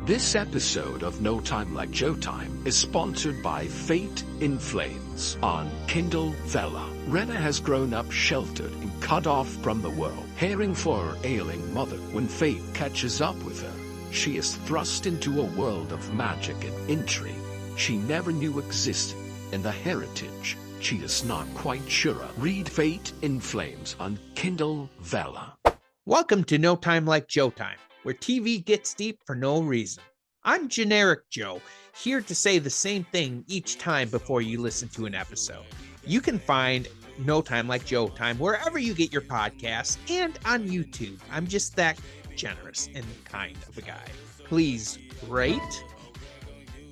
This episode of No Time Like Joe Time is sponsored by Fate in Flames on Kindle Vella. Rena has grown up sheltered and cut off from the world, caring for her ailing mother. When fate catches up with her, she is thrust into a world of magic and intrigue she never knew existed, and the heritage she is not quite sure of. Read Fate in Flames on Kindle Vella. Welcome to No Time Like Joe Time, where TV gets deep for no reason. I'm Generic Joe, here to say the same thing each time before you listen to an episode. You can find No Time Like Joe Time wherever you get your podcasts and on YouTube. I'm just that generous and kind of a guy. Please rate,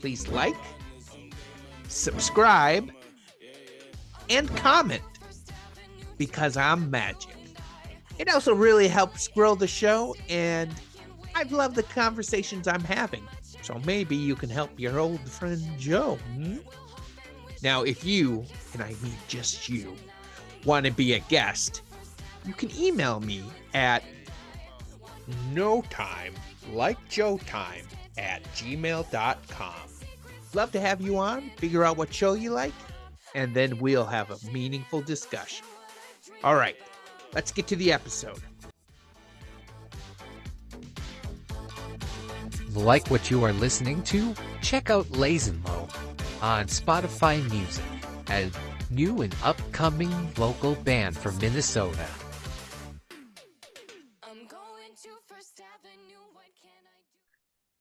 please like, subscribe, and comment, because I'm magic. It also really helps grow the show, and I've loved the conversations I'm having. So maybe you can help your old friend Joe. Now, if you, and I mean just you, want to be a guest, you can email me at notimelikejoetime@gmail.com. Love to have you on, figure out what show you like, and then we'll have a meaningful discussion. All right, let's get to the episode. Like what you are listening to? Check out Lazen Low on Spotify Music, a new and upcoming local band from Minnesota.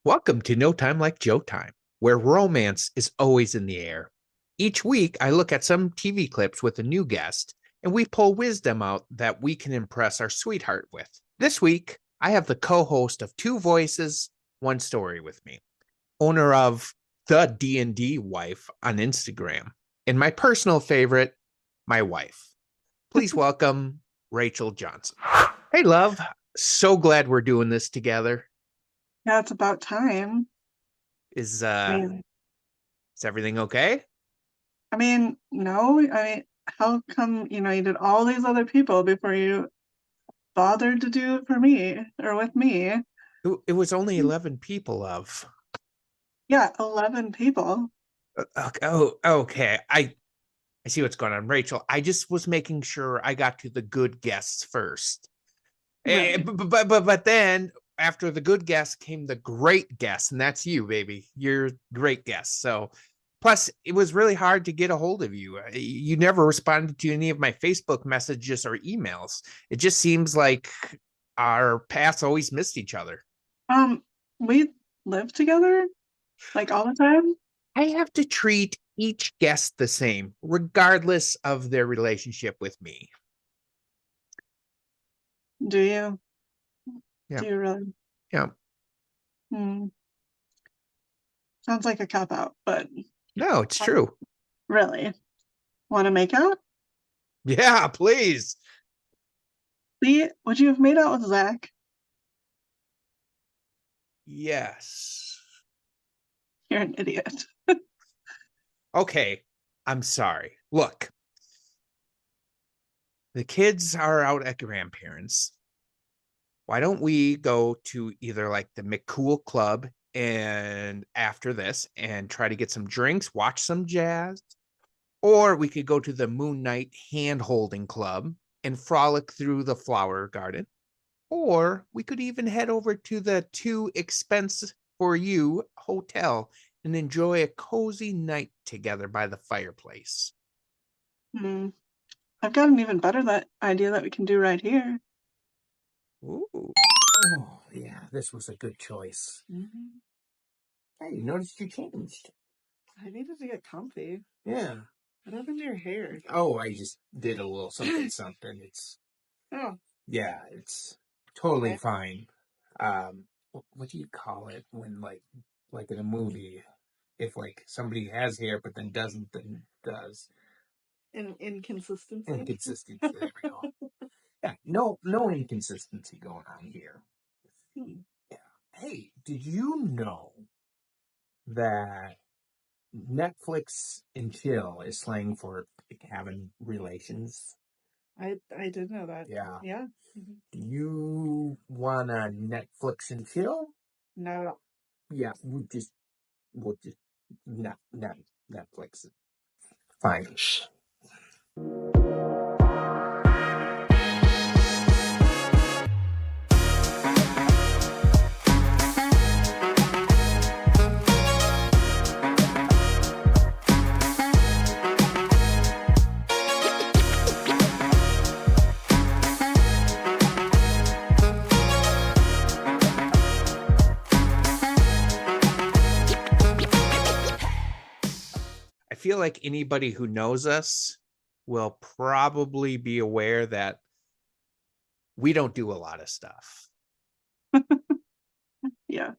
Welcome to No Time Like Joe Time, where romance is always in the air. Each week, I look at some TV clips with a new guest, and we pull wisdom out that we can impress our sweetheart with. This week, I have the co-host of Two Voices, One Story with me, owner of the D&D Wife on Instagram, and my personal favorite, my wife. Please welcome Rachel Johnson. Hey, love. So glad we're doing this together. Yeah, it's about time. Is everything okay? No. How come, you did all these other people before you bothered to do it for me or with me? It was only 11 people of. Yeah, 11 people. Okay. I see what's going on, Rachel. I just was making sure I got to the good guests first. Really? But then after the good guest came the great guest, and that's you, baby. You're great guest. So plus it was really hard to get a hold of you. You never responded to any of my Facebook messages or emails. It just seems like our paths always missed each other. We live together like all the time. I have to treat each guest the same, regardless of their relationship with me. Do you? Yeah. Do you really? Yeah. Sounds like a cop-out, but No, it's true. really. Want to make out? Yeah, please. See, would you have made out with Zach? Yes. You're an idiot. Okay, I'm sorry. Look, the kids are out at grandparents. Why don't we go to either like the McCool Club and after this and try to get some drinks, watch some jazz, or we could go to the Moon Night Hand Holding Club and frolic through the flower garden, or we could even head over to the Too Expense for You hotel and enjoy a cozy night together by the fireplace. I've got an even better idea that we can do right here. Ooh. Oh, yeah, this was a good choice. Hey, noticed you changed. I needed to get comfy. Yeah. What happened to your hair? Oh, I just did a little something. It's totally fine. What do you call it when like in a movie, if like somebody has hair but then doesn't, then does? Inconsistency. Inconsistency. There we go. Yeah, no inconsistency going on here. Yeah. Hey, did you know that Netflix and chill is slang for having relations? I did know that. Yeah. Yeah. Do you want to Netflix and chill? Not at all. Yeah, we'll just not Netflix. Fine. I feel like anybody who knows us will probably be aware that we don't do a lot of stuff. Yeah,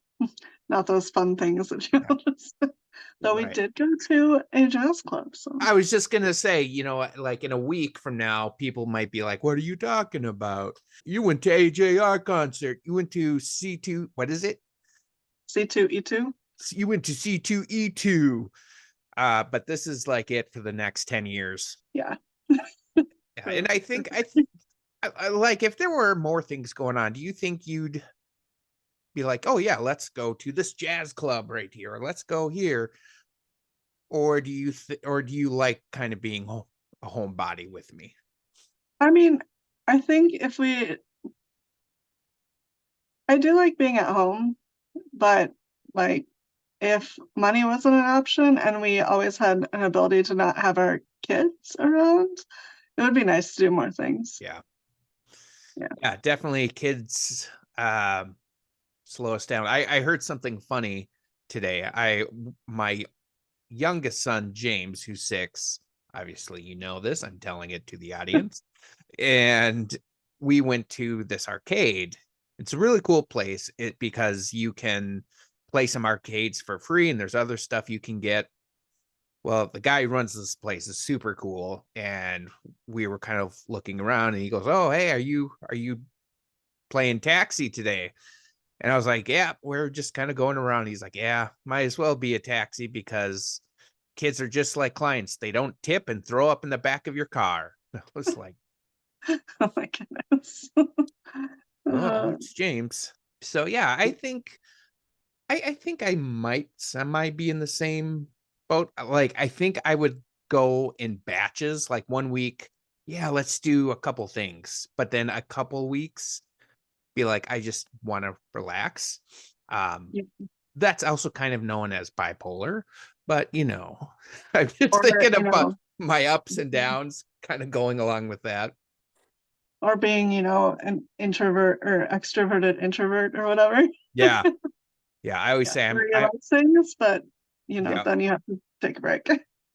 not those fun things that you Yeah. noticed. Though we Right. did go to a jazz club, so I was just gonna say, like in a week from now, people might be like, "What are you talking about? You went to AJR concert. You went to C2. What is it? C2E2. You went to C2E2." But this is like it for the next 10 years. Yeah. Yeah, and I think I like if there were more things going on, do you think you'd be like, "Oh yeah, let's go to this jazz club right here, or let's go here," or do you like kind of being a homebody with me? I mean, I think I do like being at home, but like if money wasn't an option and we always had an ability to not have our kids around, it would be nice to do more things. Yeah, Yeah. yeah, definitely. Kids slow us down. I heard something funny today. My youngest son James, who's 6. Obviously, you know this. I'm telling it to the audience. And we went to this arcade. It's a really cool place because you can play some arcades for free, and there's other stuff you can get. Well, the guy who runs this place is super cool, and we were kind of looking around, and he goes, "Oh, hey, are you playing taxi today?" And I was like, "Yeah, we're just kind of going around." He's like, "Yeah, might as well be a taxi because kids are just like clients. They don't tip and throw up in the back of your car." I was like, Oh my goodness. "Oh, Uh, it's James." So yeah, I think I might semi be in the same boat. Like I think I would go in batches. Like one week, yeah, let's do a couple things, but then a couple weeks be like, I just want to relax. Um, yeah. that's also kind of known as bipolar, but I'm just Or, thinking you about know, my ups and downs, kind of going along with that. or being, an introvert or extroverted introvert or whatever. Yeah, yeah. I always Yeah, say where you like things, but yeah, then you have to take a break.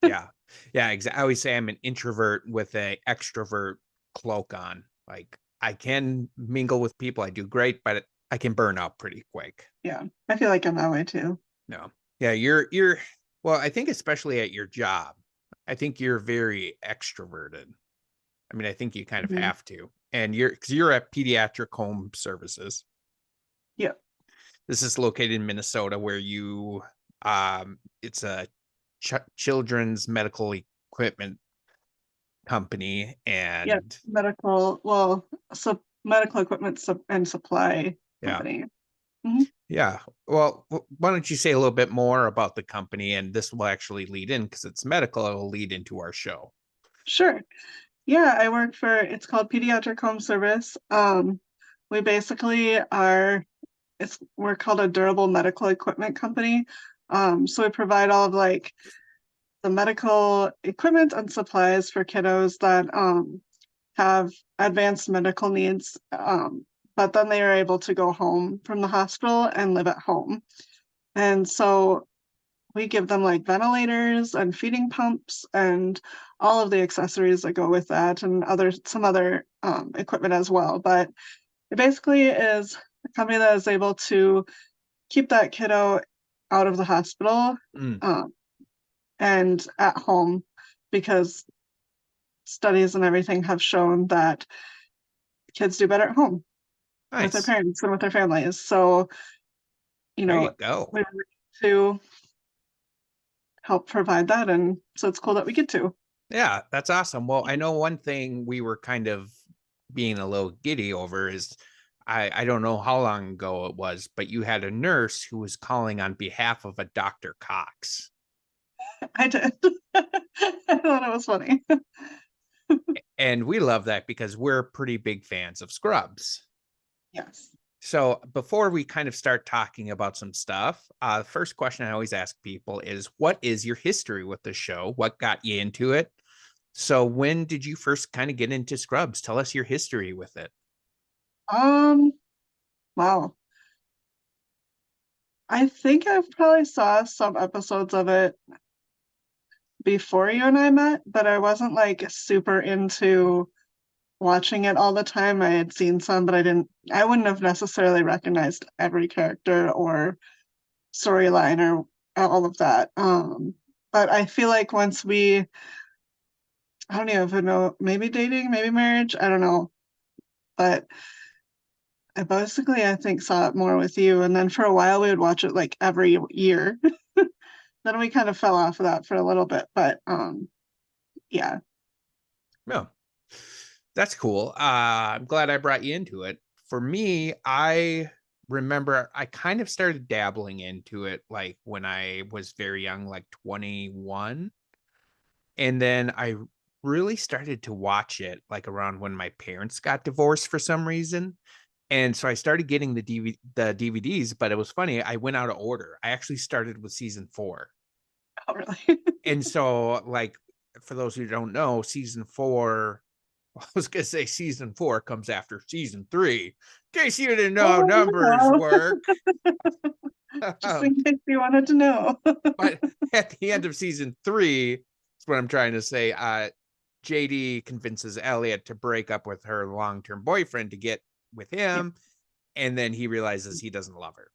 yeah, yeah. Exactly. I always say I'm an introvert with a extrovert cloak on. Like I can mingle with people, I do great, but I can burn out pretty quick. Yeah, I feel like I'm that way too. No, yeah, you're. Well, I think especially at your job, I think you're very extroverted. I mean, I think you kind of Mhm. have to. And because you're at Pediatric Home Services. Yeah, This is located in Minnesota, where it's a children's medical equipment company, yeah, and medical equipment and supply yeah, company. Hmm. yeah. Well, why don't you say a little bit more about the company, and this will actually lead in because it's medical. It will lead into our show. Sure. Yeah, I work for, it's called Pediatric Home Service. We basically we're called a durable medical equipment company. So we provide all of like the medical equipment and supplies for kiddos that have advanced medical needs, but then they are able to go home from the hospital and live at home. And so we give them like ventilators and feeding pumps and all of the accessories that go with that and some other equipment as well. But it basically is a company that is able to keep that kiddo out of the hospital Mm, um, and at home because studies and everything have shown that kids do better at home with their nice. parents and with their families. So, you There you know, go. we want to help provide that. And so it's cool that we get to. Yeah, that's awesome. Well, I know one thing we were kind of being a little giddy over is I don't know how long ago it was, but you had a nurse who was calling on behalf of a Dr. Cox. I did. I thought it was funny. And we love that because we're pretty big fans of Scrubs. Yes. So before we kind of start talking about some stuff, the first question I always ask people is, what is your history with the show? What got you into it? So when did you first kind of get into Scrubs? Tell us your history with it. Um, wow. I think I probably saw some episodes of it before you and I met, but I wasn't like super into watching it all the time. I had seen some, but I wouldn't have necessarily recognized every character or storyline or all of that. But I feel like I don't even know, maybe dating, maybe marriage, I don't know. But I think saw it more with you. And then for a while we would watch it like every year. Then we kind of fell off of that for a little bit, but yeah. No, that's cool. I'm glad I brought you into it. For me, I remember I kind of started dabbling into it like when I was very young, like 21. And then I really started to watch it like around when my parents got divorced for some reason. And so I started getting the DVDs, but it was funny. I went out of order. I actually started with season 4. Oh, really? And so, like, for those who don't know, season 4, I was gonna say season 4 comes after season 3. In case you didn't know how Oh, numbers wow. work. Just in case you wanted to know. But at the end of season 3, that's what I'm trying to say. JD convinces Elliot to break up with her long-term boyfriend to get with Yeah, him, and then he realizes he doesn't love her.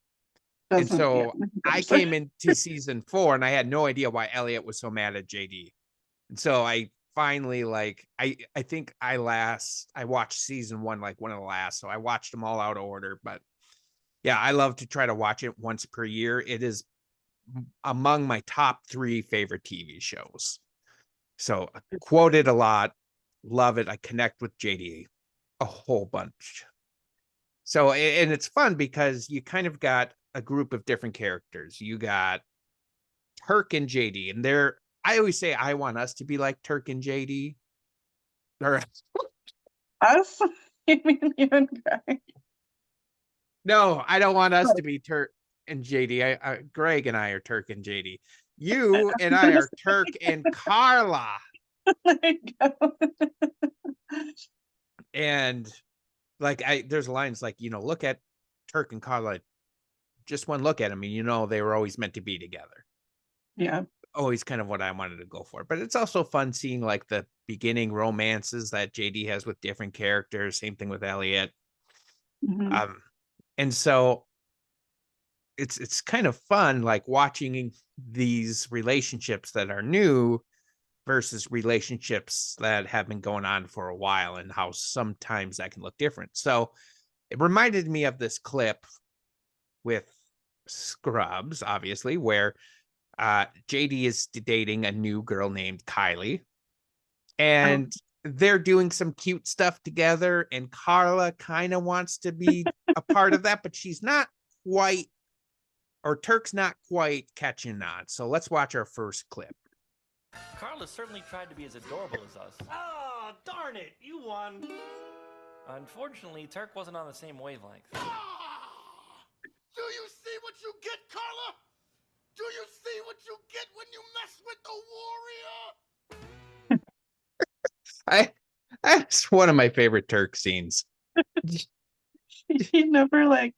And doesn't, yeah. so I came into season 4 and I had no idea why Elliot was so mad at JD. And so I finally I think I watched season 1 like one of the last. So I watched them all out of order. But yeah, I love to try to watch it once per year. It is among my top 3 favorite TV shows. So I quote it a lot, love it. I connect with JD a whole bunch. So and it's fun because you kind of got a group of different characters. You got Turk and JD, and I always say I want us to be like Turk and JD. Or Us? You mean you and Greg? no, I don't want us to be Turk and JD. Greg and I are Turk and JD. You and I are Turk and Carla. There you go. And like there's lines like, look at Turk and Carla, just one look at them, and they were always meant to be together. Yeah. Always kind of what I wanted to go for. But it's also fun seeing like the beginning romances that JD has with different characters. Same thing with Elliot. Mhm. And so it's kind of fun like watching these relationships that are new versus relationships that have been going on for a while, and how sometimes that can look different. So it reminded me of this clip with Scrubs, obviously, where JD is dating a new girl named Kylie, Oh, and they're doing some cute stuff together, and Carla kind of wants to be a part of that, but she's not quite, or Turk's not quite catching on. So let's watch our first clip. Carla certainly tried to be as adorable as us. Ah, darn it, you won. Unfortunately, Turk wasn't on the same wavelength. Ah! Do you see what you get, Carla? Do you see what you get when you mess with the warrior? That's one of my favorite Turk scenes. he never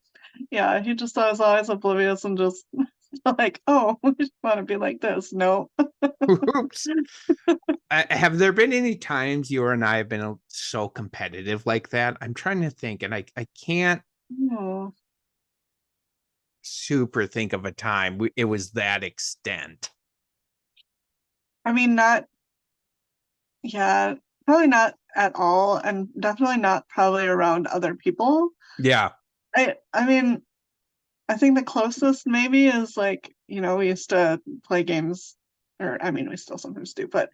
yeah, he just was always oblivious and just like, oh, we just want to be like this. No. Oops. Have there been any times you and I have been so competitive like that? I'm trying to think, and I can't Oh. super think of a time it was that extent. I mean, yeah, probably not at all, and definitely not probably around other people. Yeah. I mean, I think the closest maybe is like, we used to play games, or I mean, we still sometimes do, but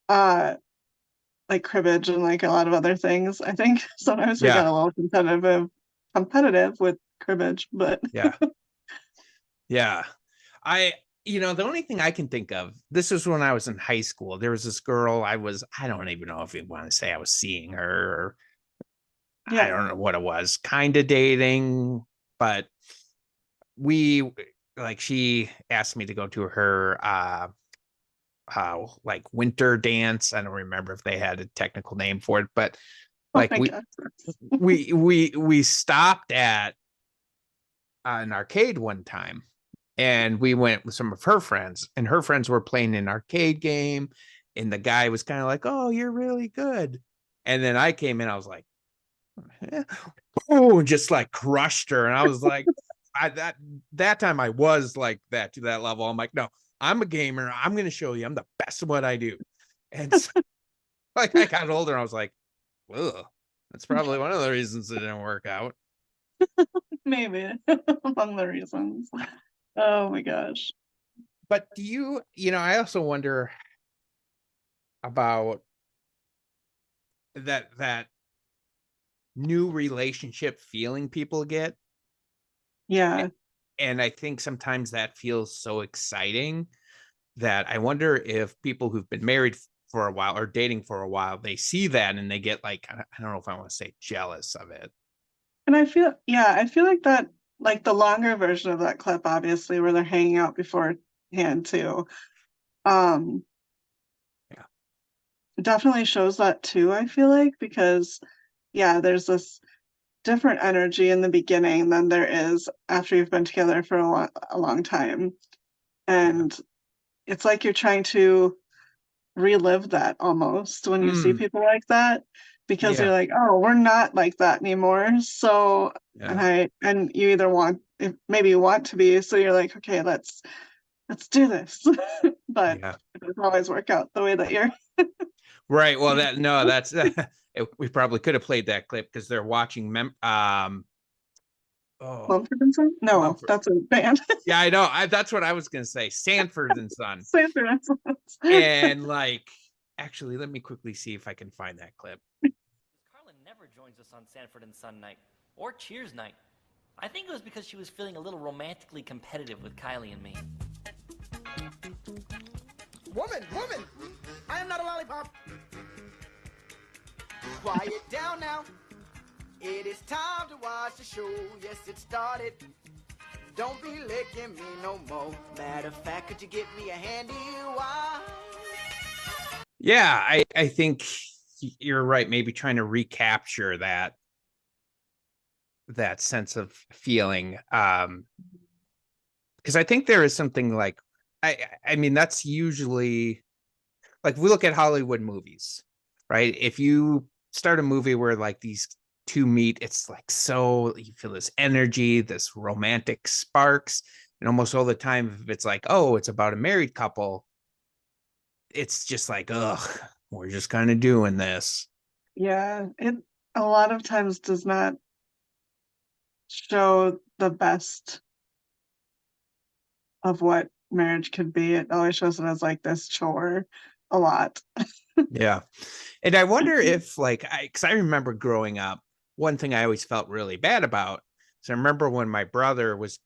like cribbage and like a lot of other things. I think sometimes we Yeah. got a little competitive competitive with cribbage, but Yeah. Yeah. The only thing I can think of, this was when I was in high school. There was this girl I don't even know if you want to say I was seeing her, or I yeah. don't know what it was, kind of dating, but we she asked me to go to her like winter dance. I don't remember if they had a technical name for it, but Oh like my we God. we stopped at an arcade one time, and we went with some of her friends, and her friends were playing an arcade game, and the guy was kind of like, "Oh, you're really good," and then I came in, I was like, oh, just like crushed her, and I was like, that time I was like that, to that level. I'm like, no, I'm a gamer. I'm going to show you I'm the best at what I do. And so, like, I got older, I was like, ugh, that's probably one of the reasons it didn't work out. Maybe among the reasons. Oh my gosh. But I also wonder about that new relationship feeling people get. Yeah. And I think sometimes that feels so exciting that I wonder if people who've been married for a while or dating for a while, they see that and they get like, I don't know if I want to say jealous of it. And I feel like that, like the longer version of that clip, obviously, where they're hanging out beforehand too, um, Yeah. definitely shows that too, I feel like, because yeah, there's this different energy in the beginning than there is after you've been together for a long time. Yeah. And it's like you're trying to relive that almost when you see Mm, people like that, because you're yeah. like, oh, we're not like that anymore. So, Yeah. and you either maybe you want to be, so you're like, okay, let's do this. But Yeah. it doesn't always work out the way that you're Right. Well, that's we probably could have played that clip because they're watching oh, Mumford and Son. No, Mumford. that's a band. Yeah, I know. That's what I was gonna say. Sanford and Son. Sanford and Sons. And like, actually, let me quickly see if I can find that clip. Carla never joins us on Sanford and Son night or Cheers night. I think it was because she was feeling a little romantically competitive with Kylie and me. Woman, I am not a lollipop. Quiet down now. It is time to watch the show. Yes, it started. Don't be licking me no more. Matter of fact, could you get me a handy wire? Yeah, I think you're right. Maybe trying to recapture that sense of feeling. Because I think there is something like I mean, that's usually like, we look at Hollywood movies, right? If you start a movie where like these two meet, it's like, so you feel this energy, this romantic sparks, and almost all the time, if it's like, oh, it's about a married couple, it's just like, ugh, we're just kind of doing this. Yeah, it a lot of times does not show the best of what marriage could be. It always shows it as like this chore a lot. Yeah. And I wonder if like because I remember growing up, one thing I always felt really bad about. So I remember when my brother was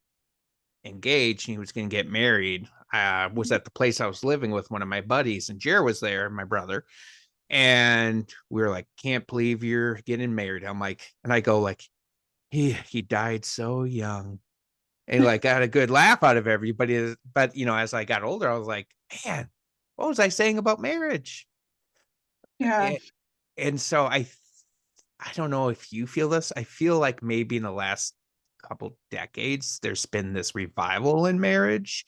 engaged and he was going to get married. I was at the place I was living with one of my buddies, and Jer was there, my brother, and we were like, "Can't believe you're getting married." I'm like, and I go like, he died so young, and like got a good laugh out of everybody. But as I got older, I was like, man, what was I saying about marriage? Yeah. And so I don't know if you feel this. I feel like maybe in the last couple decades there's been this revival in marriage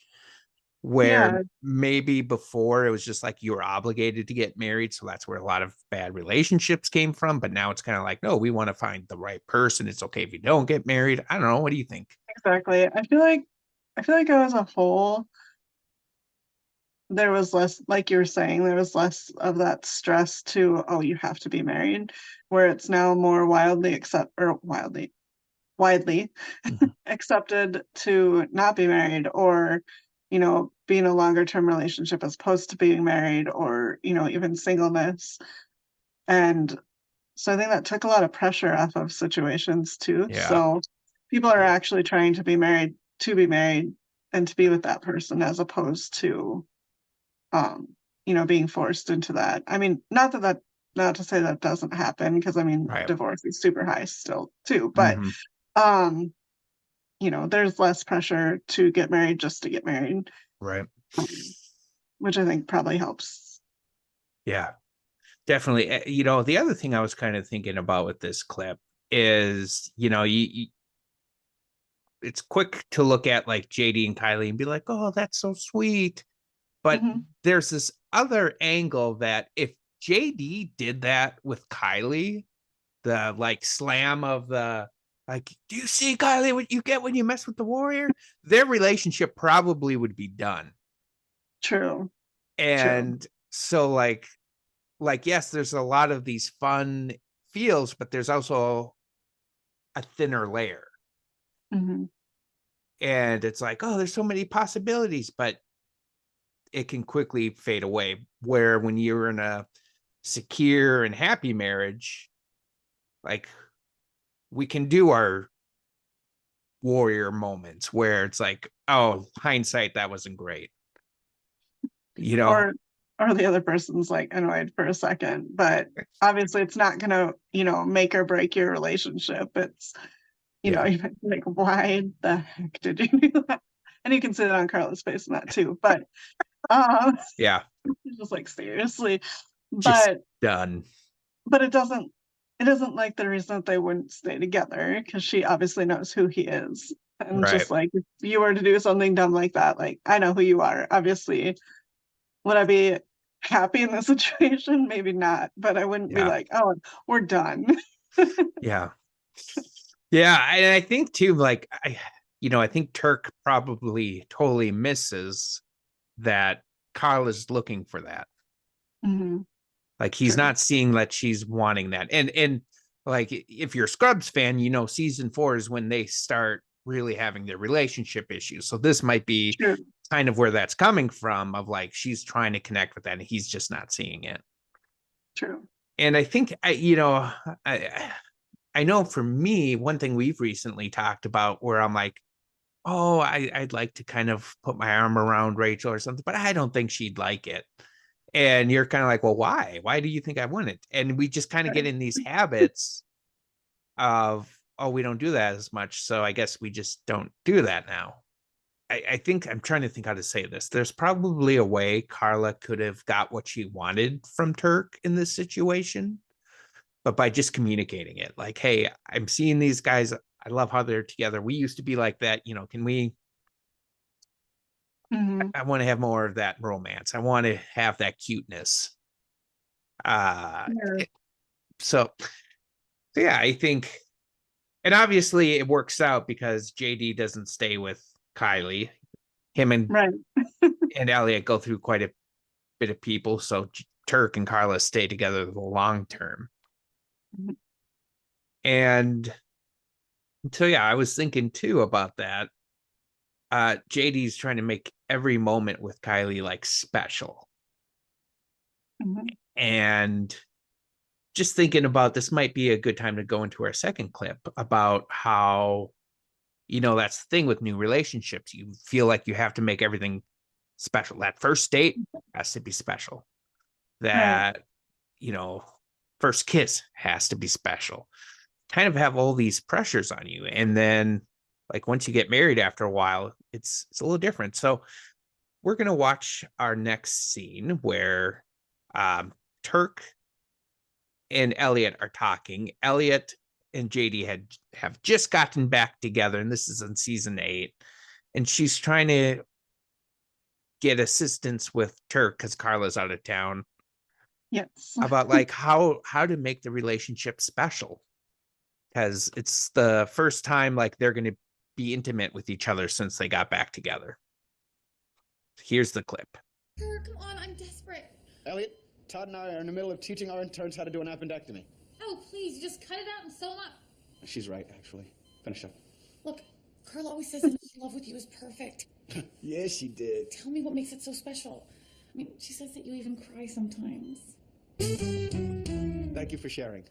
where Yeah. maybe before it was just like you were obligated to get married, so that's where a lot of bad relationships came from. But now it's kind of like, no, we want to find the right person. It's okay if you don't get married. I don't know, what do you think? Exactly. I feel like as a whole, there was less, like you were saying, there was less of that stress to, oh, you have to be married, where it's now more widely Mhm. accepted to not be married, or be in a longer term relationship as opposed to being married, or even singleness. And So I think that took a lot of pressure off of situations too. Yeah. So people are Yeah. actually trying to be married and to be with that person as opposed to being forced into that. I mean, not to say that doesn't happen, because I mean Right. divorce is super high still too, but Mhm. um there's less pressure to get married just to get married, Right. which I think probably helps. Yeah, definitely. The other thing I was kind of thinking about with this clip is, it's quick to look at like JD and Kylie and be like, oh, that's so sweet. But Mhm. there's this other angle that if JD did that with Kylie, the like slam of the like, do you see, Kylie, what you get when you mess with the warrior? Their relationship probably would be done. True. And so like yes, there's a lot of these fun feels, but there's also a thinner layer. Mhm. And it's like, oh, there's so many possibilities, but it can quickly fade away. Where when you're in a secure and happy marriage, like we can do our warrior moments where it's like, oh, hindsight, that wasn't great. Or the other person's like annoyed for a second, but obviously it's not gonna, make or break your relationship. It's, Yeah. you're like, why the heck did you do that? And you can see that on Carla's face in that too. But Yeah. just like seriously. Just But done. it isn't like the reason that they wouldn't stay together, because she obviously knows who he is. And Right. just like, if you were to do something dumb like that, like, I know who you are. Obviously, would I be happy in this situation? Maybe not, but I wouldn't be Yeah. like, oh, we're done. Yeah. Yeah. And I think too, like I think Turk probably totally misses that Carl is looking for that. Mhm. Like he's True. not seeing that she's wanting that. And like if you're a Scrubs fan, season 4 is when they start really having their relationship issues. So this might be True. kind of where that's coming from, of like she's trying to connect with that and he's just not seeing it. True. And I think I know for me, one thing we've recently talked about where I'm like, oh, I'd like to kind of put my arm around Rachel or something, but I don't think she'd like it. And you're kind of like, well, why? Why do you think I wouldn't? And we just kind of get Right. in these habits of, oh, we don't do that as much. So I guess we just don't do that now. I think I'm trying to think how to say this. There's probably a way Carla could have got what she wanted from Turk in this situation, but by just communicating it, like, hey, I'm seeing these guys. I love how they're together. We used to be like that. Can we? Mhm. I want to have more of that romance. I want to have that cuteness. Uh, Yeah. so yeah, I think, and obviously it works out because JD doesn't stay with Kylie. Him Right. and Elliot go through quite a bit of people, so Turk and Carla stay together the long term. Mhm. And so yeah, I was thinking too about that. JD's trying to make every moment with Kylie like special. Mhm. And just thinking about this might be a good time to go into our second clip about how that's the thing with new relationships. You feel like you have to make everything special. That first date has to be special. Right. That, first kiss has to be special. Kind of have all these pressures on you. And then like once you get married after a while, it's a little different. So we're gonna watch our next scene where Turk and Elliot are talking. Elliot and JD have just gotten back together, and this is in season 8. And she's trying to get assistance with Turk because Carla's out of town Yes. about like how to make the relationship special, because it's the first time like they're going to be intimate with each other since they got back together. Here's the clip. Come on, I'm desperate. Elliot, Todd and I are in the middle of teaching our interns how to do an appendectomy. Oh, please, just cut it out and sew them up. She's right, actually. Finish up. Look, Carla always says that love with you is perfect. Yeah, she did. Tell me what makes it so special. I mean, she says that you even cry sometimes. Thank you for sharing.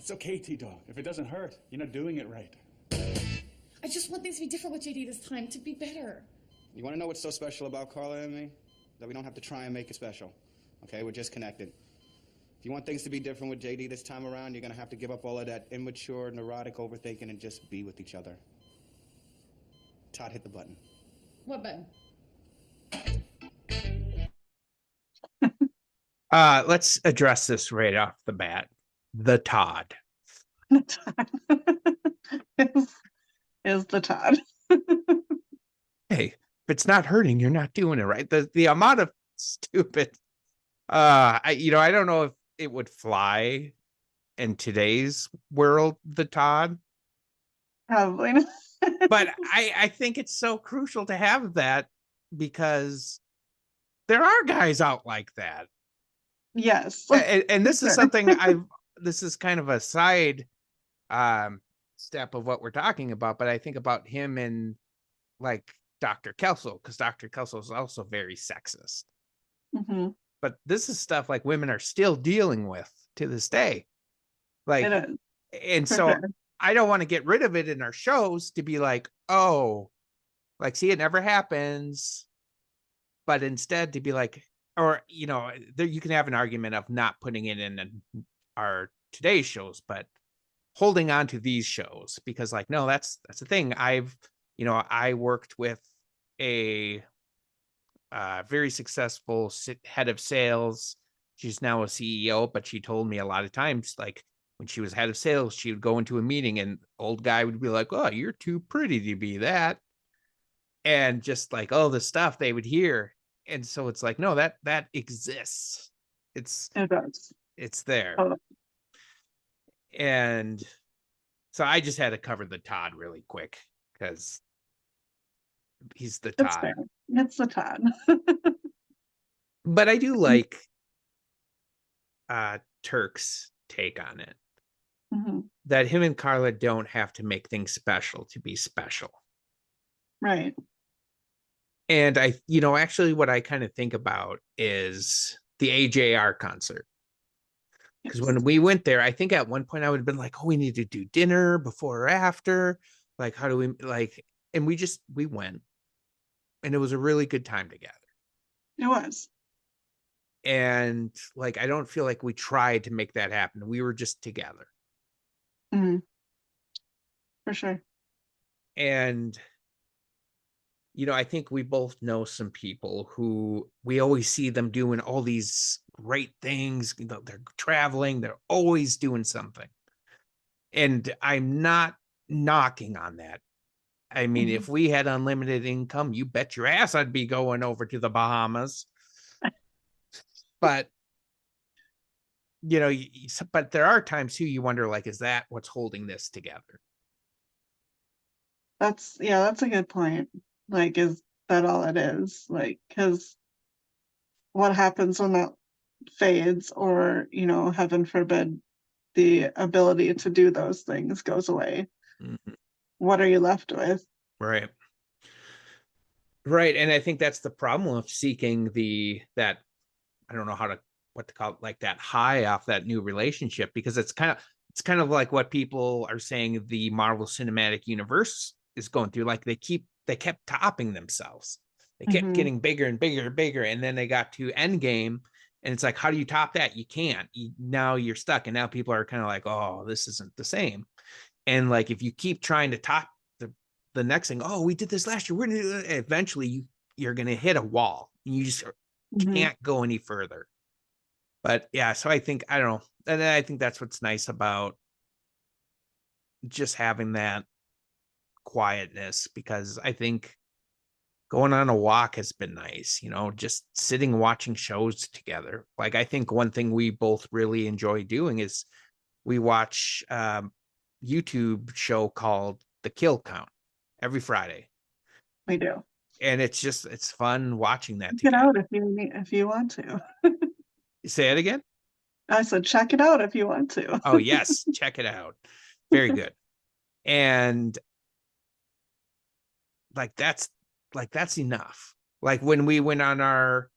It's okay, T-Dog. If it doesn't hurt, you're not doing it right. I just want things to be different with JD this time, to be better. You want to know what's so special about Carla and me? That we don't have to try and make it special. Okay, we're just connected. If you want things to be different with JD this time around, you're going to have to give up all of that immature, neurotic overthinking and just be with each other. Todd, hit the button. What button? Let's address this right off the bat. The Todd. The Todd is the Todd. Hey, if it's not hurting, you're not doing it right. The amount of stupid, I don't know if it would fly in today's world, the Todd. Probably not. But I think it's so crucial to have that because there are guys out like that. Yes. And this is something this is kind of a side step of what we're talking about, but I think about him and like Dr. Kelso, because Dr. Kelso is also very sexist. Mm-hmm. But this is stuff like women are still dealing with to this day. Like, It is. and For so sure. I don't want to get rid of it in our shows to be like, oh, like, see, it never happens. But instead to be like, or, there you can have an argument of not putting it in our today's shows, but holding on to these shows because like, no, that's the thing. I worked with a very successful head of sales. She's now a CEO, but she told me a lot of times, like when she was head of sales, she would go into a meeting and old guy would be like, oh, you're too pretty to be that. And just like, oh, the stuff they would hear. And so it's like, no, that exists. It does. It's there. Oh. And so I just had to cover the Todd really quick because he's the It's Todd. fair. It's the Todd. But I do like Turk's take on it. Mm-hmm. That him and Carla don't have to make things special to be special. Right. And actually what I kind of think about is the AJR concert. Because when we went there, I think at one point I would have been like, oh, we need to do dinner before or after. Like, how do we and we went. And it was a really good time together. It was. And like, I don't feel like we tried to make that happen. We were just together. Mm-hmm. For sure. And, I think we both know some people who we always see them doing all these great things. They're traveling. They're always doing something. And I'm not knocking on that. I mean, if we had unlimited income, you bet your ass I'd be going over to the Bahamas. But, but there are times too, you wonder, like, is that what's holding this together? That's a good point. Like, is that all it is? Like, because what happens when that fades or, heaven forbid, the ability to do those things goes away? Mm-hmm. What are you left with? Right. And I think that's the problem of seeking that I don't know what to call it, like that high off that new relationship, because it's kind of like what people are saying the Marvel Cinematic Universe is going through. Like they kept topping themselves. They kept getting bigger and bigger and bigger. And then they got to Endgame and it's like, how do you top that? You can't. Now you're stuck. And now people are kind of like, oh, this isn't the same. And like, if you keep trying to top the next thing, oh, we did this last year, we're gonna do it, eventually you're gonna hit a wall. You just can't go any further. But yeah, so I don't know. And I think that's what's nice about just having that quietness, because I think going on a walk has been nice, just sitting watching shows together. Like I think one thing we both really enjoy doing is we watch YouTube show called The Kill Count every Friday. We do. And it's fun watching that Check it together. out if you want to. Say it again? I said check it out if you want to. Oh yes, check it out. Very good. And that's enough. Like when we went on our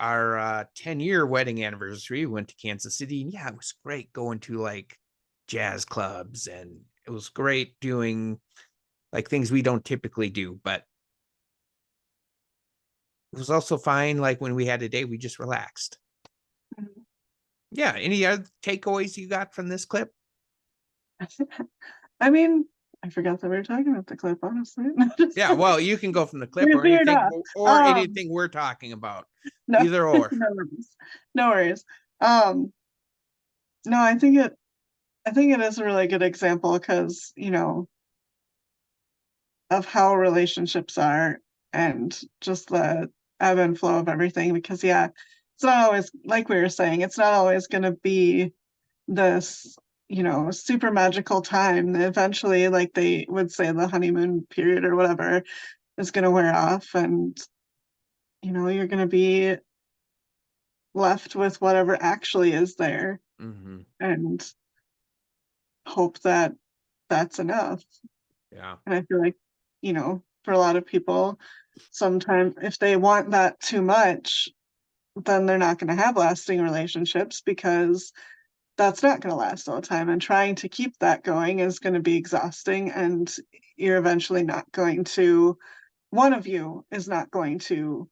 10-year wedding anniversary, we went to Kansas City, and yeah, it was great going to like jazz clubs, and it was great doing like things we don't typically do, but it was also fine. Like when we had a day, we just relaxed. Mhm. Yeah. Any other takeaways you got from this clip? I mean, I forgot that we were talking about the clip, honestly. Yeah. Well, you can go from the clip We or veered anything, off. or anything we're talking about. No, Either or. no worries. No worries. Um, no, I think it is a really good example because, of how relationships are and just the ebb and flow of everything. Because yeah, it's not always like we were saying, it's not always gonna be this, super magical time. Eventually, like they would say, the honeymoon period or whatever is gonna wear off, and you're gonna be left with whatever actually is there Hmm. and hope that that's enough. Yeah. And I feel like, for a lot of people, sometimes if they want that too much, then they're not going to have lasting relationships because that's not going to last all the time. And trying to keep that going is going to be exhausting. And you're eventually not going to, one of you is not going to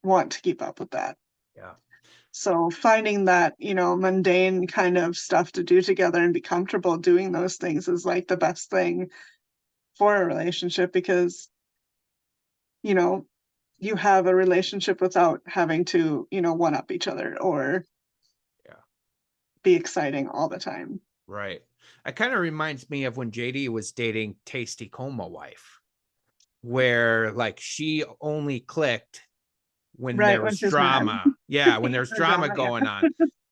want to keep up with that. Yeah. So finding that, mundane kind of stuff to do together and be comfortable doing those things is like the best thing for a relationship because, you know, you have a relationship without having to, one up each other or Yeah. be exciting all the time. Right. It kind of reminds me of when JD was dating Tasty Coma wife, where like she only clicked when Right, there when was she's mad. drama. Yeah, when there's Or drama drama, going yeah. on.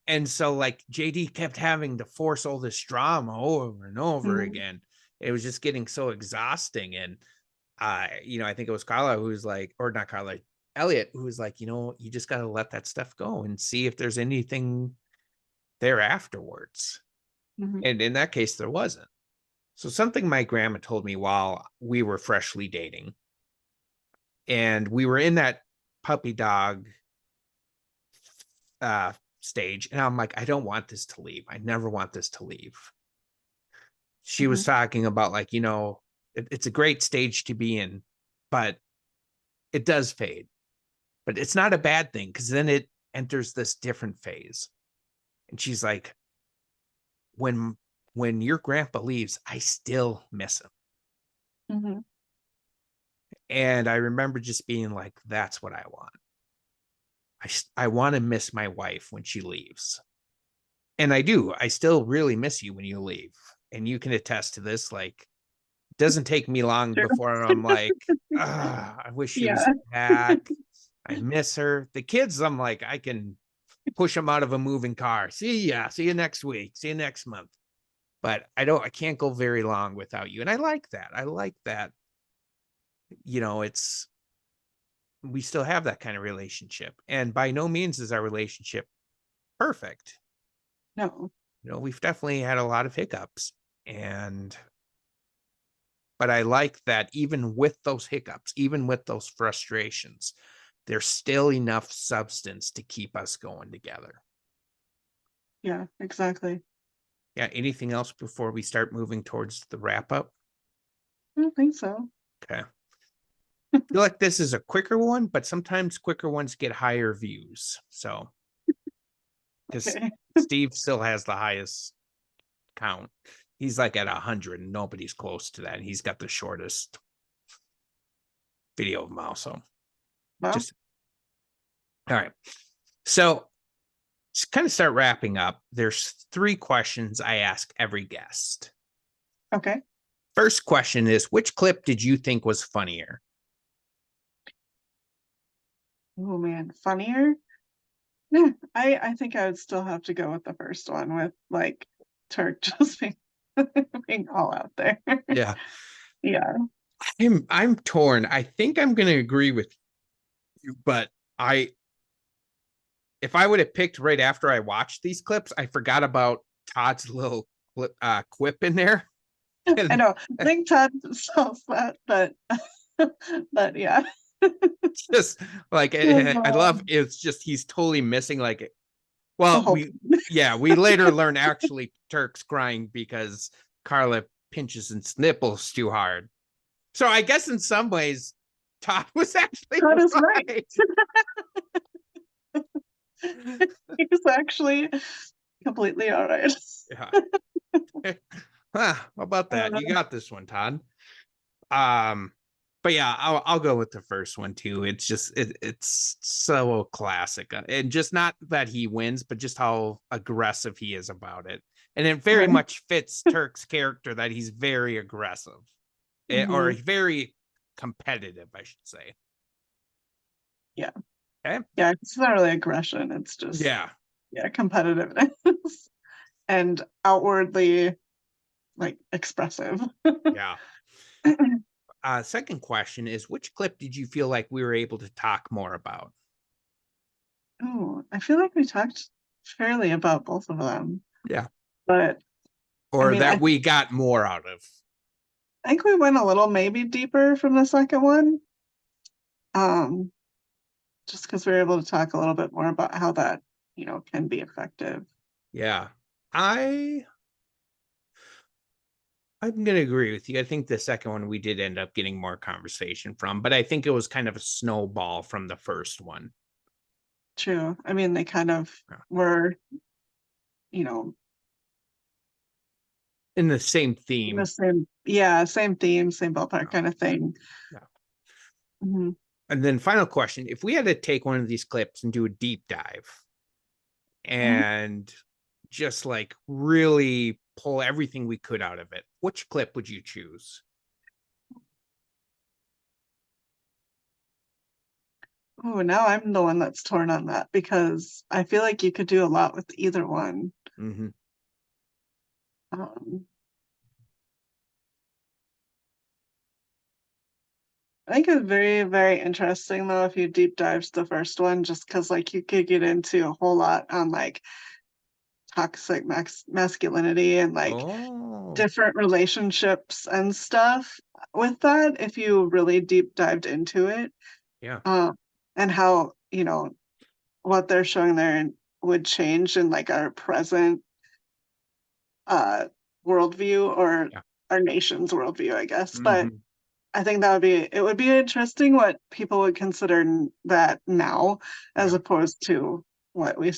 And so like JD kept having to force all this drama over and over Mhm. again. It was just getting so exhausting. And I think it was Carla who was like, or not Carla, Elliot, who was like, you just gotta let that stuff go and see if there's anything there afterwards. Mhm. And in that case, there wasn't. So something my grandma told me while we were freshly dating, and we were in that puppy dog stage, and I'm like, I don't want this to leave. I never want this to leave. She was Mhm. talking about like, it's a great stage to be in, but it does fade. But it's not a bad thing because then it enters this different phase. And she's like, when your grandpa leaves, I still miss him. Mhm. And I remember just being like, that's what I want. I want to miss my wife when she leaves. And I do. I still really miss you when you leave. And you can attest to this. Like, it doesn't take me long True. before I'm like, I wish she was Yeah. back. I miss her. The kids, I'm like, I can push them out of a moving car. See ya. See you next week. See you next month. But I can't go very long without you. And I like that. I like that. It's we still have that kind of relationship. And by no means is our relationship perfect. No. We've definitely had a lot of hiccups. But I like that even with those hiccups, even with those frustrations, there's still enough substance to keep us going together. Yeah, exactly. Yeah. Anything else before we start moving towards the wrap up? I don't think so. Okay. I feel like this is a quicker one, but sometimes quicker ones get higher views. So, because Okay. Steve still has the highest count. He's like at 100 and nobody's close to that. And he's got the shortest video of them also. Well, Just all right. So to kind of start wrapping up, there's 3 questions I ask every guest. okay. First question is, which clip did you think was funnier? Oh man, funnier? Yeah, I think I would still have to go with the first one with like Turk just being all out there. Yeah. Yeah. I'm torn. I think I'm going to agree with you, but if I would have picked right after I watched these clips, I forgot about Todd's little quip in there. I know. I think Todd sells that, but but yeah. Just like Oh, I love God. it's just he's totally missing like Well, Oh, we later learn actually Turk's crying because Carla pinches his nipples too hard. So I guess in some ways, Todd was actually Todd is right. right. He's actually completely all right. Yeah. How about that? You got this one, Todd. But yeah, I'll go with the first one too. It's just it's so classic, and just not that he wins, but just how aggressive he is about it, and it very Right. much fits Turk's character that he's very aggressive, or very competitive, I should say. Yeah. Okay. Yeah, it's not really aggression. It's just Yeah. competitiveness and outwardly like expressive. Yeah. Second question is, which clip did you feel like we were able to talk more about? Oh, I feel like we talked fairly about both of them. Yeah. But Or I mean, that we got more out of. I think we went a little maybe deeper from the second one. Just because we were able to talk a little bit more about how that, can be effective. Yeah. I'm going to agree with you. I think the second one we did end up getting more conversation from, but I think it was kind of a snowball from the first one. True. I mean, they kind of were, in the same theme. the same theme, same ballpark kind of thing. Yeah. Mm-hmm. And then final question, if we had to take one of these clips and do a deep dive and just like really pull everything we could out of it, which clip would you choose? Oh, now I'm the one that's torn on that because I feel like you could do a lot with either one. Mm-hmm. I think it's very, very interesting though if you deep dives the first one, just because like you could get into a whole lot on like toxic masculinity and like different relationships and stuff with that if you really deep dived into it. Yeah. And how, what they're showing there and would change in like our present worldview or our nation's worldview, I guess. But I think it would be interesting what people would consider that now as opposed to what we,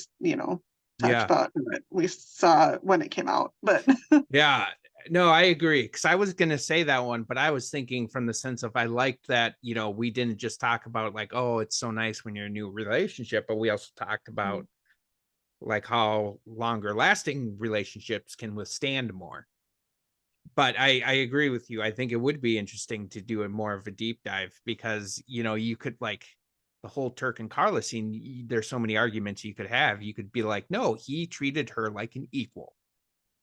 talked about and what we saw when it came out. But yeah, no, I agree. Because I was going to say that one, but I was thinking from the sense of I liked that, we didn't just talk about like, oh, it's so nice when you're in a new relationship, but we also talked about like how longer lasting relationships can withstand more. But I agree with you. I think it would be interesting to do a more of a deep dive because, you could like the whole Turk and Carla scene. There's so many arguments you could have. You could be like, no, he treated her like an equal.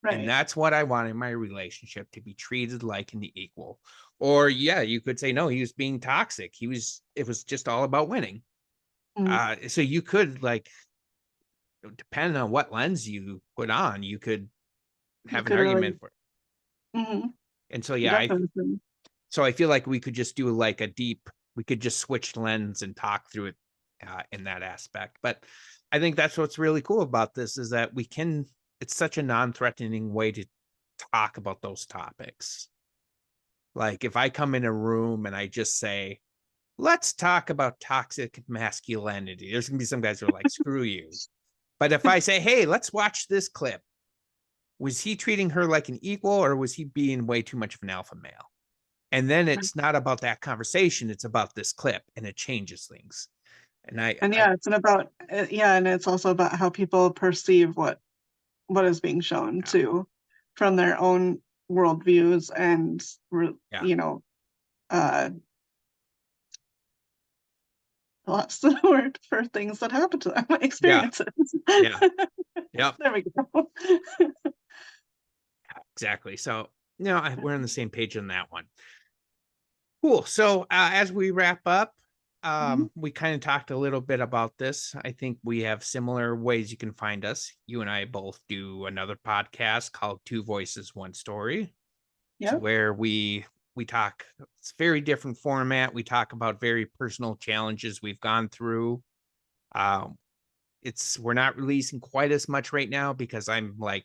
right. And that's what I want in my relationship, to be treated like an equal. Or you could say, no, he was being toxic. It was just all about winning. So you could like, depending on what lens you put on, you could have an argument for it. And so, so I feel like we could just do like we could just switch lens and talk through it in that aspect. But I think that's what's really cool about this is that it's such a non-threatening way to talk about those topics. Like if I come in a room and I just say, let's talk about toxic masculinity, there's gonna be some guys who are like, screw you. But if I say, hey, let's watch this clip, was he treating her like an equal or was he being way too much of an alpha male? And then it's not about that conversation, it's about this clip, and it changes things. And it's also about how people perceive what is being shown too, from their own worldviews and what's the word for things that happen to them, experiences. Yep. There we go. Exactly. So we're on the same page on that one. Cool. So as we wrap up, we kind of talked a little bit about this. I think we have similar ways you can find us. You and I both do another podcast called Two Voices, One Story. Yeah. Where we talk, it's a very different format. We talk about very personal challenges we've gone through. we're not releasing quite as much right now because I'm like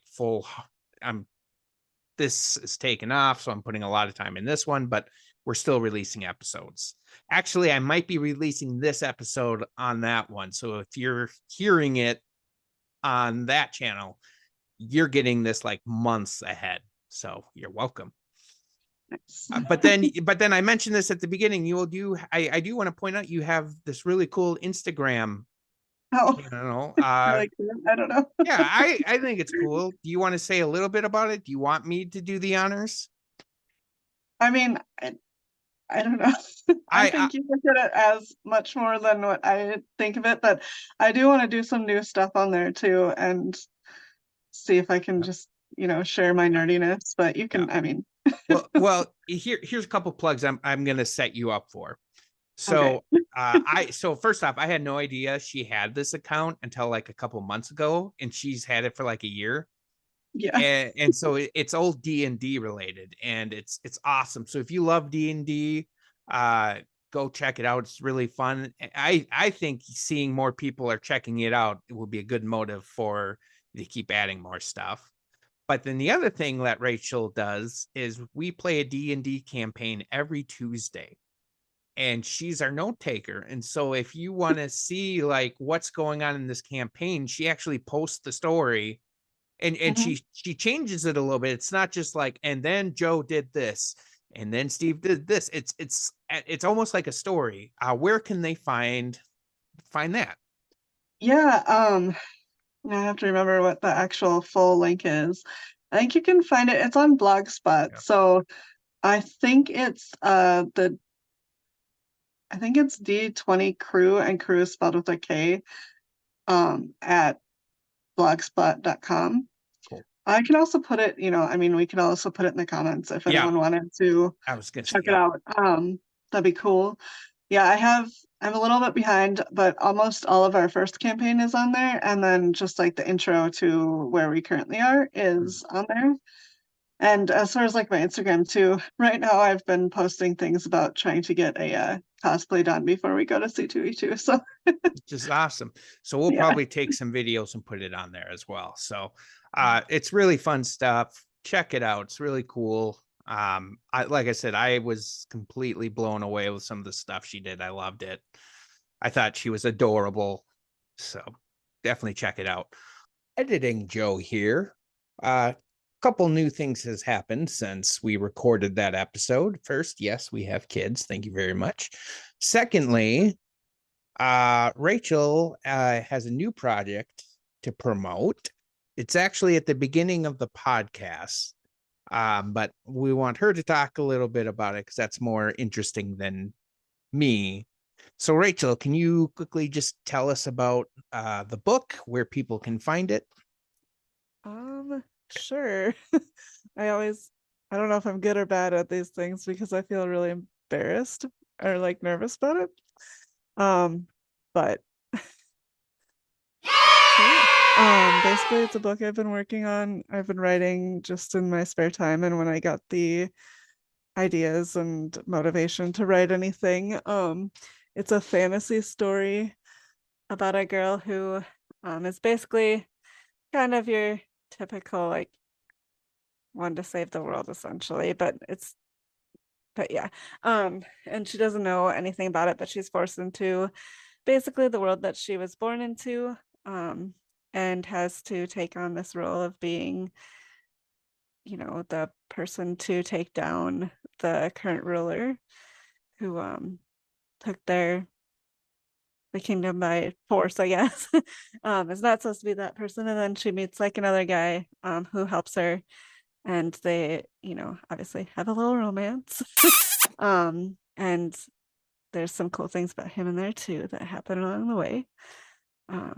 this is taken off, so I'm putting a lot of time in this one, but we're still releasing episodes. Actually, I might be releasing this episode on that one. So if you're hearing it on that channel, you're getting this like months ahead. So you're welcome. Nice. But then I mentioned this at the beginning. I do want to point out you have this really cool Instagram. Oh, You know, like, I don't know. yeah, I think it's cool. Do you want to say a little bit about it? Do you want me to do the honors? I mean, I don't know. I think you look at it as much more than what I think of it, but I do want to do some new stuff on there too and see if I can just, share my nerdiness, but you can, I mean. well, here's a couple plugs I'm going to set you up for. So, Okay. so first off, I had no idea she had this account until like a couple months ago, and she's had it for like a year. Yeah. And so it's old D&D related, and it's awesome. So if you love D&D, go check it out. It's really fun. I think seeing more people are checking it out, it will be a good motive for you to keep adding more stuff. But then the other thing that Rachel does is we play a D&D campaign every Tuesday, and she's our note taker. And so if you want to see like what's going on in this campaign, she actually posts the story, and she changes it a little bit. It's not just like, and then Joe did this, and then Steve did this. It's almost like a story. Where can they find that? Yeah. I have to remember what the actual full link is. I think you can find it. It's on Blogspot. Yeah. So I think it's D20 Crew, and crew is spelled with a K, at blogspot.com. Cool. I can also put it, we could also put it in the comments if anyone wanted to I was gonna check say, it out. That'd be cool. Yeah, I'm a little bit behind, but almost all of our first campaign is on there, and then just like the intro to where we currently are is on there. And as far as like my Instagram too, right now I've been posting things about trying to get a cosplay done before we go to C2E2. So which is awesome. So we'll yeah. probably take some videos and put it on there as well. So it's really fun stuff. Check it out. It's really cool. Like I said, I was completely blown away with some of the stuff she did. I loved it. I thought she was adorable. So definitely check it out. Editing Joe here. Couple new things has happened since we recorded that episode. First, yes, we have kids. Thank you very much. Secondly, Rachel has a new project to promote. It's actually at the beginning of the podcast, but we want her to talk a little bit about it because that's more interesting than me. So, Rachel, can you quickly just tell us about the book, where people can find it? Sure. I don't know if I'm good or bad at these things because I feel really embarrassed or like nervous about it. But basically it's a book I've been working on. I've been writing just in my spare time, and when I got the ideas and motivation to write anything, it's a fantasy story about a girl who is basically kind of your typical like one to save the world essentially, but yeah, and she doesn't know anything about it, but she's forced into basically the world that she was born into, and has to take on this role of being, the person to take down the current ruler who took the kingdom by force, I guess. Is not supposed to be that person, and then she meets like another guy who helps her, and they, obviously have a little romance. And there's some cool things about him in there too that happen along the way. But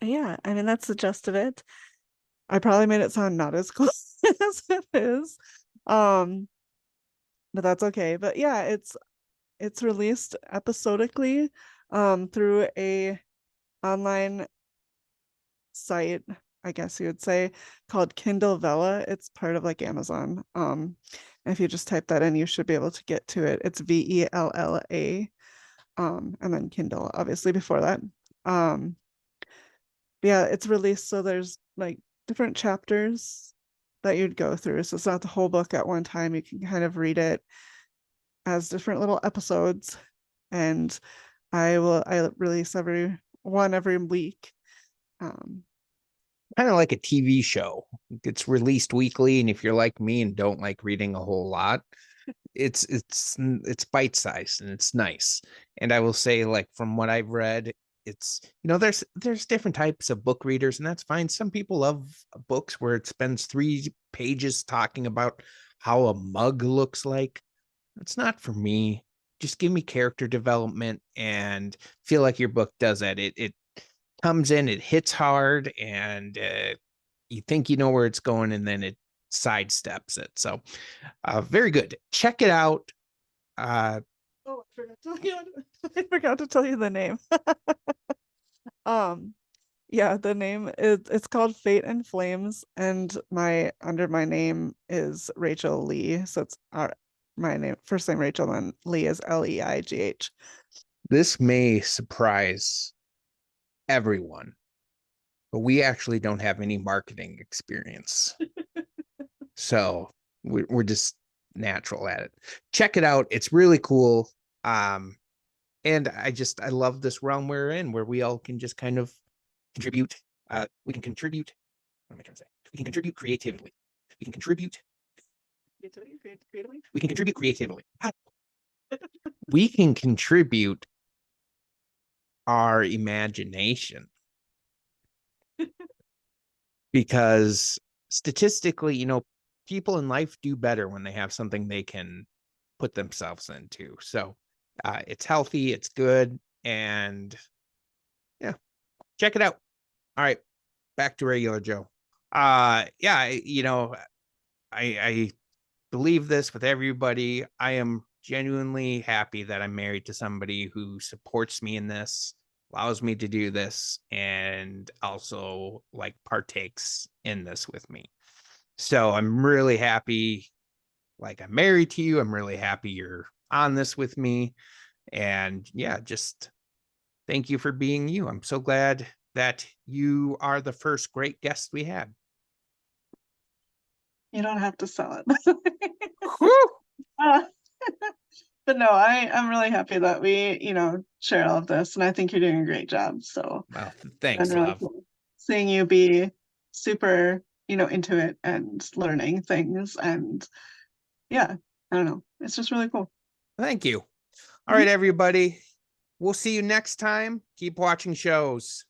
yeah, I mean, that's the gist of it. I probably made it sound not as cool as it is. But that's okay. But yeah, it's released episodically through a online site, I guess you would say, called Kindle Vella. It's part of like Amazon. If you just type that in, you should be able to get to it. It's VELLA, and then Kindle, obviously, before that. yeah, it's released, so there's like different chapters that you'd go through. So it's not the whole book at one time. You can kind of read it as different little episodes. And I release every week. Kind of like a TV show. It's released weekly, and if you're like me and don't like reading a whole lot, it's bite-sized and it's nice. And I will say, like, from what I've read, it's, there's different types of book readers, and that's fine. Some people love books where it spends 3 pages talking about how a mug looks like. It's not for me. Just give me character development and feel like your book does that. It comes in, it hits hard, and you think you know where it's going, and then it sidesteps it. So very good. Check it out. Oh, I forgot to tell you the name. Yeah, the name it's called Fate and Flames, and under my name is Rachel Lee. So it's my name, first name Rachel, and Lee is Leigh. This may surprise everyone, but we actually don't have any marketing experience. So we're just natural at it. Check it out. It's really cool. And I love this realm we're in, where we all can just kind of contribute. We can contribute. What am I trying to say? We can contribute creatively. We can contribute. Creatively? We can contribute creatively. We can contribute our imagination. Because statistically, people in life do better when they have something they can put themselves into. So it's healthy, it's good, and yeah, check it out. All right, back to regular Joe. I believe this with everybody. I am genuinely happy that I'm married to somebody who supports me in this, allows me to do this, and also like partakes in this with me. So I'm really happy, like, I'm married to you. I'm really happy you're on this with me. And yeah, just thank you for being you. I'm so glad that you are the first great guest we had. You don't have to sell it. But no, I'm really happy that we, share all of this, and I think you're doing a great job. So Well, thanks, really love. cool seeing you be super, into it and learning things, and yeah, I don't know. It's just really cool. Thank you. All right, everybody. We'll see you next time. Keep watching shows.